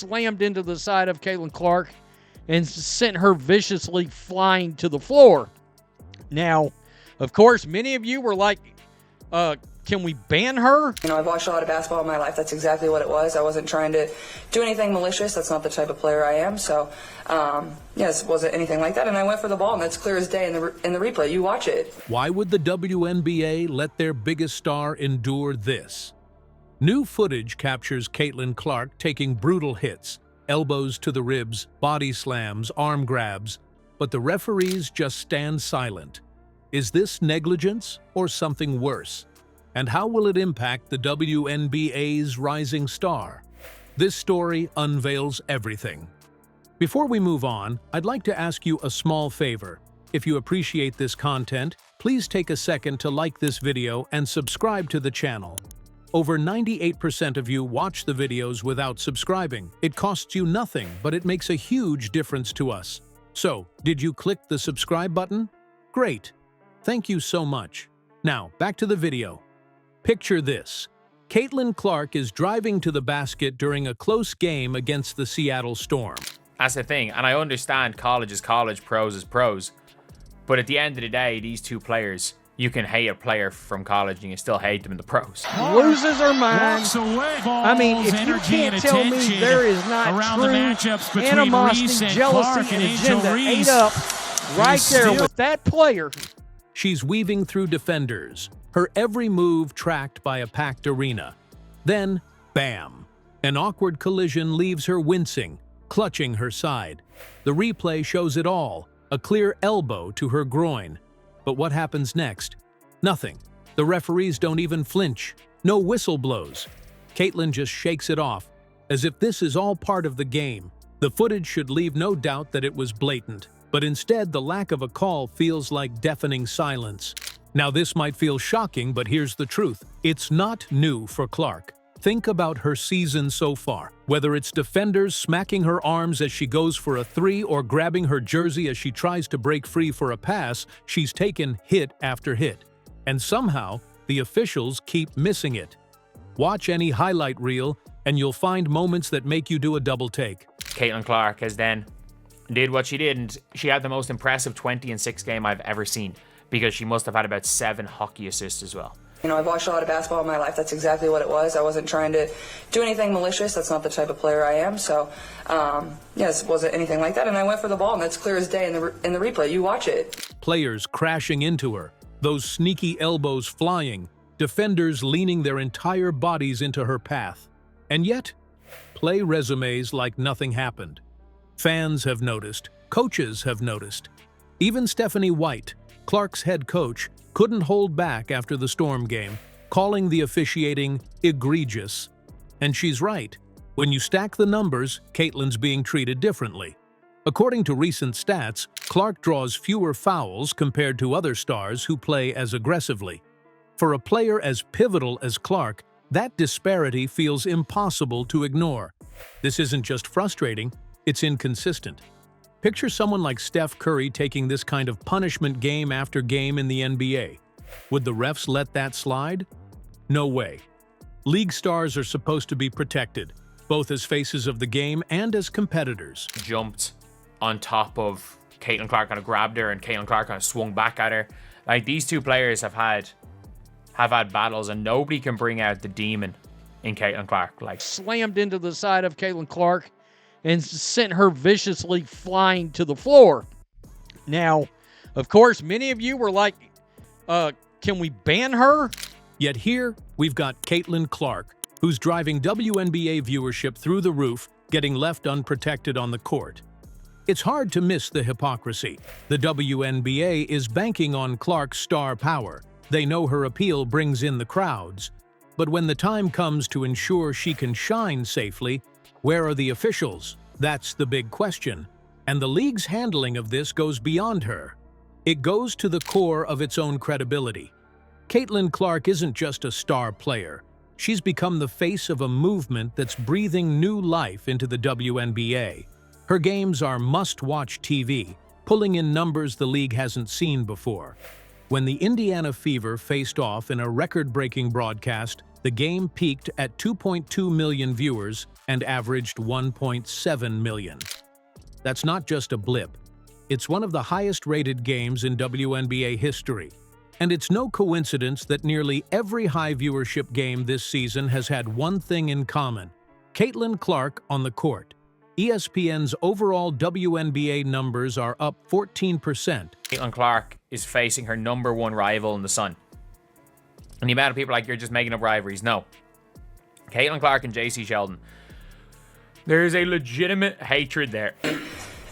slammed into the side of Caitlin Clark and sent her viciously flying to the floor. Now, of course, many of you were like, can we ban her? You know, I've watched a lot of basketball in my life. That's exactly what it was. I wasn't trying to do anything malicious. That's not the type of player I am. So, yes, wasn't anything like that. And I went for the ball, and that's clear as day in the replay. You watch it. Why would the WNBA let their biggest star endure this? New footage captures Caitlin Clark taking brutal hits, elbows to the ribs, body slams, arm grabs, but the referees just stand silent. Is this negligence or something worse? And how will it impact the WNBA's rising star? This story unveils everything. Before we move on, I'd like to ask you a small favor. If you appreciate this content, please take a second to like this video and subscribe to the channel. Over 98% of you watch the videos without subscribing. It costs you nothing, but it makes a huge difference to us. So, did you click the subscribe button? Great. Thank you so much. Now, back to the video. Picture this. Caitlin Clark is driving to the basket during a close game against the Seattle Storm. That's the thing, and I understand college is college, pros is pros. But at the end of the day, these two players, you can hate a player from college and you can still hate them in the pros. Loses her mind. I mean, if you can't tell me there is not true animosity, jealousy, and agenda ate up right there with that player. She's weaving through defenders, her every move tracked by a packed arena. Then, bam! An awkward collision leaves her wincing, clutching her side. The replay shows it all, a clear elbow to her groin. But what happens next? Nothing. The referees don't even flinch. No whistle blows. Caitlin just shakes it off, as if this is all part of the game. The footage should leave no doubt that it was blatant, but instead the lack of a call feels like deafening silence. Now this might feel shocking, but here's the truth. It's not new for Clark. Think about her season so far. Whether it's defenders smacking her arms as she goes for a three or grabbing her jersey as she tries to break free for a pass, she's taken hit after hit. And somehow, the officials keep missing it. Watch any highlight reel, and you'll find moments that make you do a double take. Caitlin Clark has then did what she did, and she had the most impressive 20-6 game I've ever seen, because she must have had about 7 hockey assists as well. You know, I've watched a lot of basketball in my life. That's exactly what it was. I wasn't trying to do anything malicious. That's not the type of player I am. So, yes, wasn't anything like that. And I went for the ball, and that's clear as day in the replay. You watch it. Players crashing into her, those sneaky elbows flying, defenders leaning their entire bodies into her path. And yet, play resumes like nothing happened. Fans have noticed, coaches have noticed. Even Stephanie White, Clark's head coach, couldn't hold back after the Storm game, calling the officiating egregious. And she's right. When you stack the numbers, Caitlin's being treated differently. According to recent stats, Clark draws fewer fouls compared to other stars who play as aggressively. For a player as pivotal as Clark, that disparity feels impossible to ignore. This isn't just frustrating, it's inconsistent. Picture someone like Steph Curry taking this kind of punishment game after game in the NBA. Would the refs let that slide? No way. League stars are supposed to be protected, both as faces of the game and as competitors. Jumped on top of Caitlin Clark, kind of grabbed her, and Caitlin Clark kind of swung back at her. Like, these two players have had battles, and nobody can bring out the demon in Caitlin Clark. Like, slammed into the side of Caitlin Clark and sent her viciously flying to the floor. Now, of course, many of you were like, can we ban her? Yet here, we've got Caitlin Clark, who's driving WNBA viewership through the roof, getting left unprotected on the court. It's hard to miss the hypocrisy. The WNBA is banking on Clark's star power. They know her appeal brings in the crowds. But when the time comes to ensure she can shine safely, where are the officials? That's the big question. And the league's handling of this goes beyond her. It goes to the core of its own credibility. Caitlin Clark isn't just a star player. She's become the face of a movement that's breathing new life into the WNBA. Her games are must-watch TV, pulling in numbers the league hasn't seen before. When the Indiana Fever faced off in a record-breaking broadcast, the game peaked at 2.2 million viewers, and averaged 1.7 million. That's not just a blip. It's one of the highest-rated games in WNBA history. And it's no coincidence that nearly every high-viewership game this season has had one thing in common: Caitlin Clark on the court. ESPN's overall WNBA numbers are up 14%. Caitlin Clark is facing her #1 rival in the Sun. And the amount of people like, you're just making up rivalries. No. Caitlin Clark and JC Sheldon. There's a legitimate hatred there.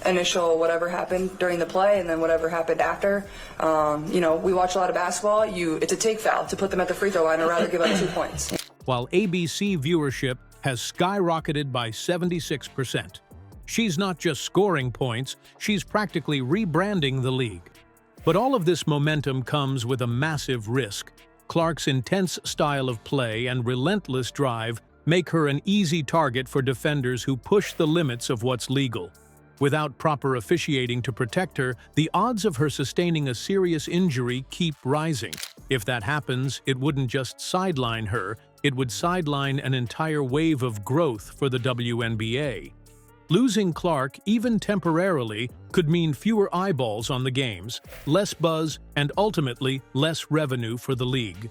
Initial whatever happened during the play and then whatever happened after. We watch a lot of basketball. It's a take foul to put them at the free throw line or rather give up 2 points. While ABC viewership has skyrocketed by 76%. She's not just scoring points, she's practically rebranding the league. But all of this momentum comes with a massive risk. Clark's intense style of play and relentless drive make her an easy target for defenders who push the limits of what's legal. Without proper officiating to protect her, the odds of her sustaining a serious injury keep rising. If that happens, it wouldn't just sideline her, it would sideline an entire wave of growth for the WNBA. Losing Clark, even temporarily, could mean fewer eyeballs on the games, less buzz, and ultimately less revenue for the league.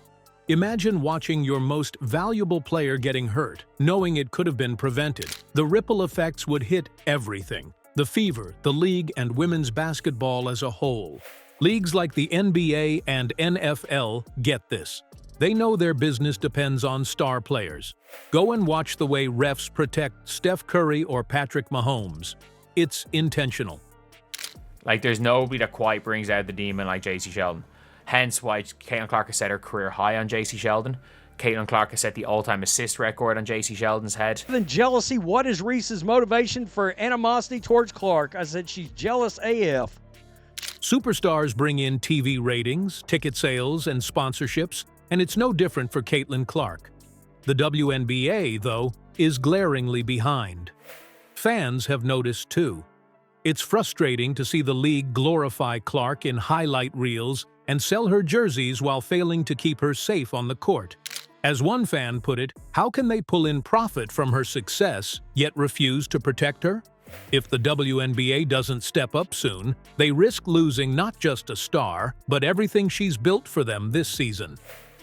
Imagine watching your most valuable player getting hurt, knowing it could have been prevented. The ripple effects would hit everything: the Fever, the league, and women's basketball as a whole. Leagues like the NBA and NFL get this. They know their business depends on star players. Go and watch the way refs protect Steph Curry or Patrick Mahomes. It's intentional. Like, there's nobody that quite brings out the demon like JC Sheldon. Hence why Caitlin Clark has set her career high on JC Sheldon. Caitlin Clark has set the all-time assist record on JC Sheldon's head. Other than jealousy, what is Reese's motivation for animosity towards Clark? I said she's jealous AF. Superstars bring in TV ratings, ticket sales, and sponsorships, and it's no different for Caitlin Clark. The WNBA, though, is glaringly behind. Fans have noticed too. It's frustrating to see the league glorify Clark in highlight reels and sell her jerseys while failing to keep her safe on the court. As one fan put it, how can they pull in profit from her success, yet refuse to protect her? If the WNBA doesn't step up soon, they risk losing not just a star, but everything she's built for them this season.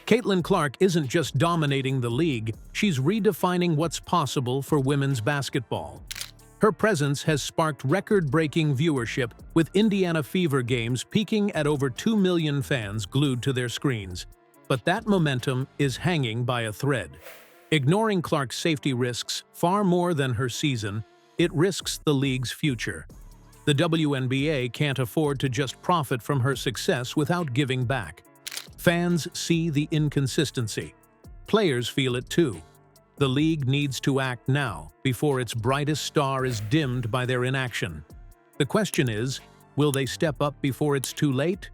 Caitlin Clark isn't just dominating the league, she's redefining what's possible for women's basketball. Her presence has sparked record-breaking viewership, with Indiana Fever games peaking at over 2 million fans glued to their screens. But that momentum is hanging by a thread. Ignoring Clark's safety risks far more than her season, it risks the league's future. The WNBA can't afford to just profit from her success without giving back. Fans see the inconsistency. Players feel it too. The league needs to act now, before its brightest star is dimmed by their inaction. The question is, will they step up before it's too late?